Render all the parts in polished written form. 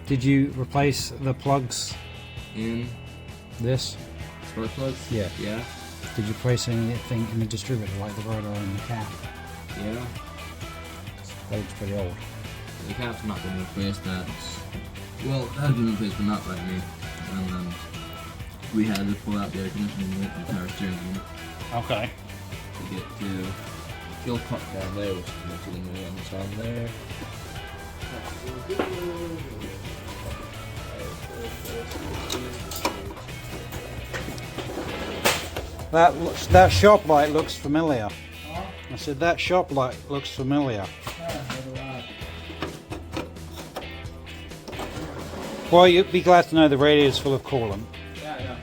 Did you replace the plugs In this? spark plugs? Yeah. Yeah. Did you replace anything in the distributor, like the rotor and the cap? Yeah. That looks pretty old. The cap's not been replaced. Well, it has been replaced, but not by me. And then we had to pull out the air conditioning unit and power steering unit Okay. to get to fuel pump down there, which is next to the new one that's on there. That shop light looks familiar. I said that shop light looks familiar. Well, you'd be glad to know the radiator's full of coolant. Yeah.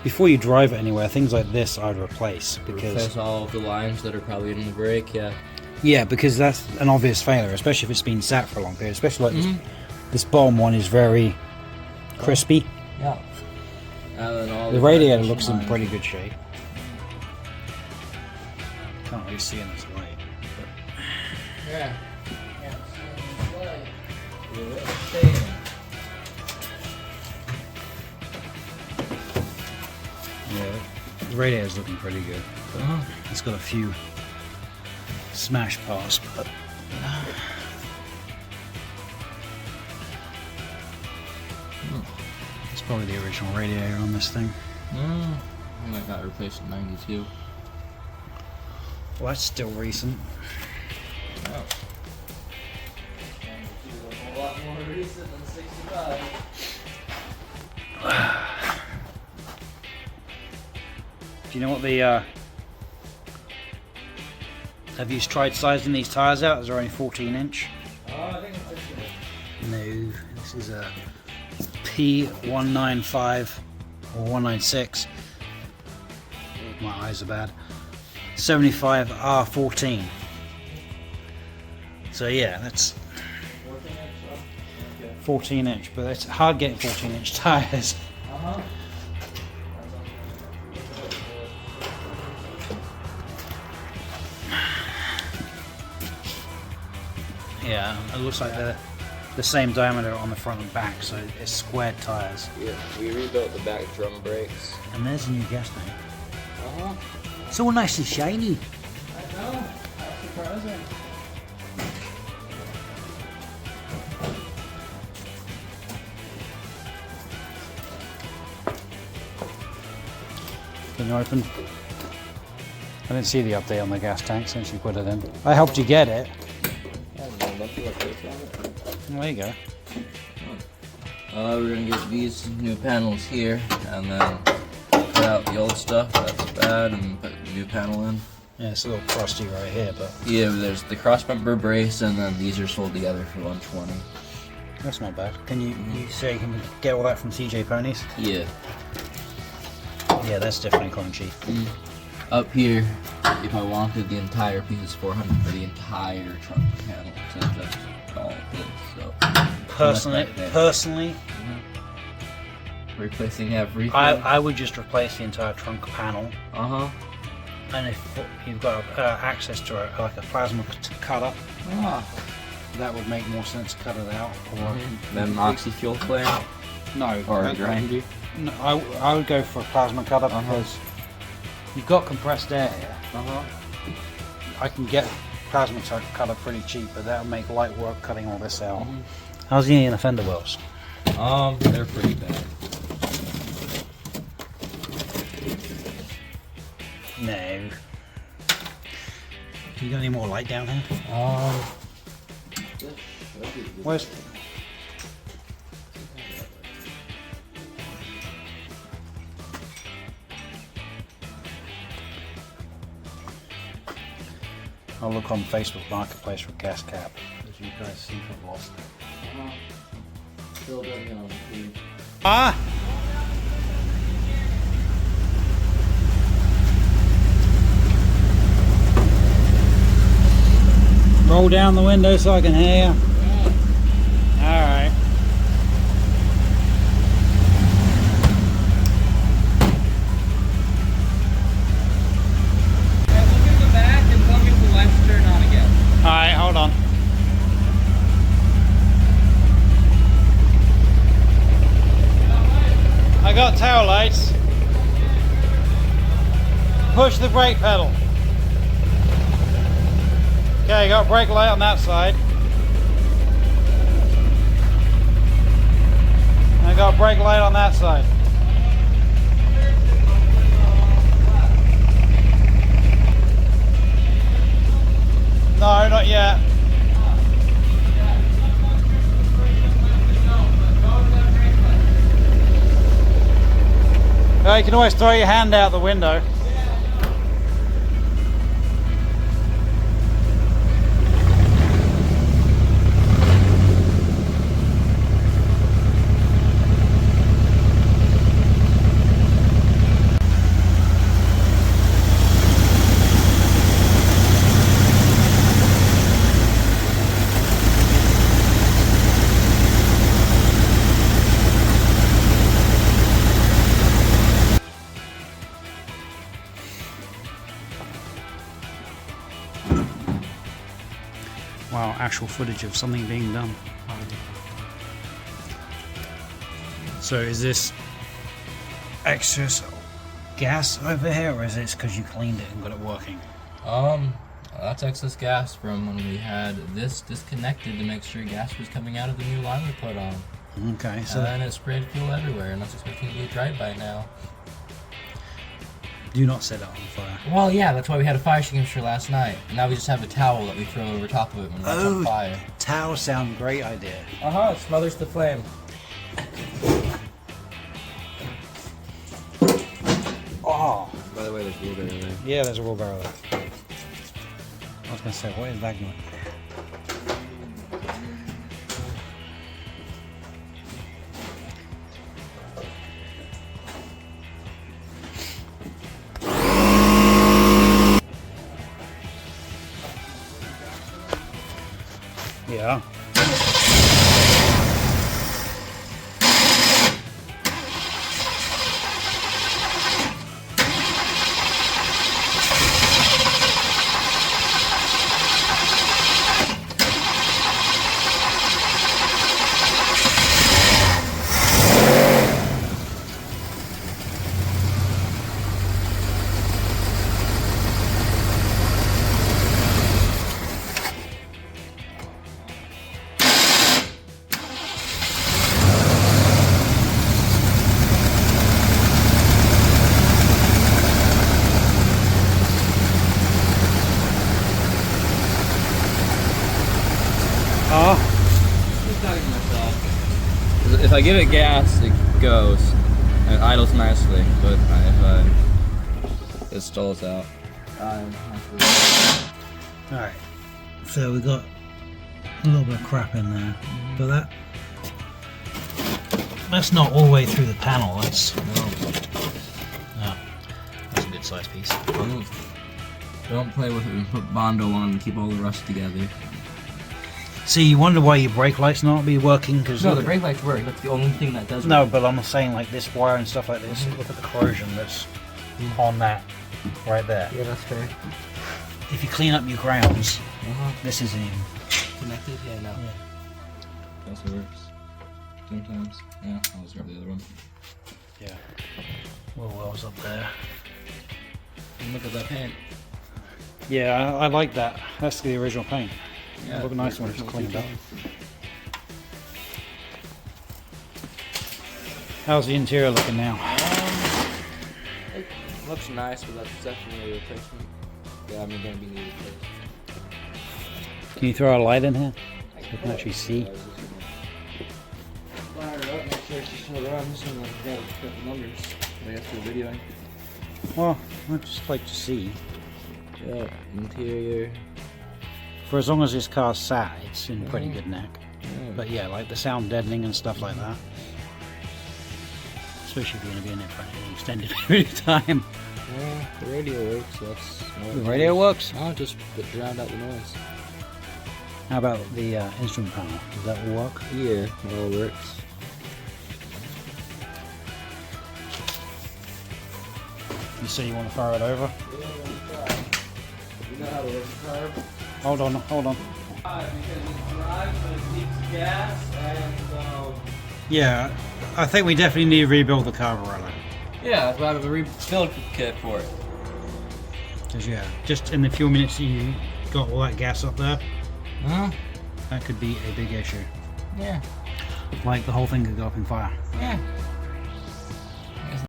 Before you drive it anywhere, things like this I'd replace because Replace all of the lines that are probably in the brake, yeah. yeah, because that's an obvious failure, especially if it's been sat for a long period. Especially like this bottom one is very crispy. Yeah. And then all The radiator transmission looks in lines. pretty good shape. Can't really see in this light. Yeah. Yeah, the radiator's looking pretty good. It's got a few smash parts, but it's probably the original radiator on this thing. I think I got replaced in 92. Well, that's still recent. Oh. A lot more recent than 65. Do you know what the have you tried sizing these tires out? Is there only 14-inch? Oh, I think it's this No, this is a P195 or 196. My eyes are bad. 75 R14. So yeah, that's 14-inch, but it's hard getting 14-inch tires. Uh-huh. Yeah, it looks like they're the same diameter on the front and back, so it's squared tires. Yeah, we rebuilt the back drum brakes. And there's a new gas tank. Uh-huh. It's all nice and shiny. I know. That's surprising. Can you open? I didn't see the update on the gas tank since you put it in. I helped you get it. Well, there you go. We're gonna get these new panels here, and then cut out the old stuff that's bad, and put the new panel in. Yeah, it's a little crusty right here, but Yeah, there's the cross bumper brace, and then these are sold together for 120. that's not bad. Can you say you can get all that from TJ Ponies? Yeah. Yeah, that's definitely crunchy. Up here, if I wanted the entire piece, is 400 for the entire trunk panel, instead of just all of this. So Personally, replacing everything. I would just replace the entire trunk panel. And if you've got access to like a plasma cutter, that would make more sense to cut it out. Or Then oxy-fuel flare? no, Or a grinder? No, I would go for a plasma cutter because you've got compressed air here. I can get plasma cutter pretty cheap, but that'll make light work cutting all this out. How's the Indian fender wells? They're pretty bad. No. You got any more light down here? Where's... I'll look on Facebook Marketplace for gas cap, as you guys seem to have lost it. Still doesn't know. Ah! Roll down the window so I can hear you. Alright. Alright, hold on. I got tail lights. Push the brake pedal. Okay, got brake light on that side. I got brake light on that side. No, not yet. Well, you can always throw your hand out the window. Wow, actual footage of something being done. So is this excess gas over here, or is this because you cleaned it and got it working? That's excess gas from when we had this disconnected to make sure gas was coming out of the new line we put on. Okay, so And then it sprayed fuel everywhere, and that's expecting to be a drive-by now. do not set it on fire. Well, yeah, that's why we had a fire extinguisher last night. And now we just have a towel that we throw over top of it when it's on fire. Towels sound great idea. It smothers the flame. Oh, By the way, there's wheelbarrow there. yeah, there's a wheelbarrow there. I was going to say, what is that doing? Yeah. If I give it gas, it goes. It idles nicely, but if it stalls out. Alright, so we got a little bit of crap in there, but that's not all the way through the panel. That's that's a good size piece. Don't play with it and put Bondo on and keep all the rust together. See, you wonder why your brake lights not be working? Cause No, the brake lights work. That's the only thing that does work. No, but I'm saying like this wire and stuff like this. Look at the corrosion that's on that right there. Yeah, that's fair. If you clean up your grounds, this isn't even Connected? Yeah, no. Yeah. Also works. Sometimes. Yeah, I'll just grab the other one. Yeah. Well, wells up there. And look at that paint. Yeah, I like that. That's the original paint. Yeah, Look nice when it's cleaned up. How's the interior looking now? It looks nice, but that's definitely a replacement. Yeah, I'm gonna be needed replaced. Can you throw a light in here? So you can actually see. Fire it up, make sure it's just around this one. I've got the numbers. I guess we're videoing. Well, I'd just like to see. Yeah, interior. For as long as this car's sat, it's in pretty good nick. Yeah. But yeah, like the sound deadening and stuff like that. Especially if you're going to be in it for an extended period of time. Yeah, the radio works. That's The radio works? Oh, just drowned out the noise. How about the instrument panel? Does that all work? Yeah, it all works. You say you want to throw it over? Yeah, you know how to work the carb? Hold on, hold on. Because it drives, but it leaks gas, and Yeah, I think we definitely need to rebuild the carburetor. Yeah, that's why I have a rebuild kit for it. Because yeah, just in the few minutes that you got all that gas up there, Uh-huh. that could be a big issue. Yeah. Like the whole thing could go up in fire. Yeah.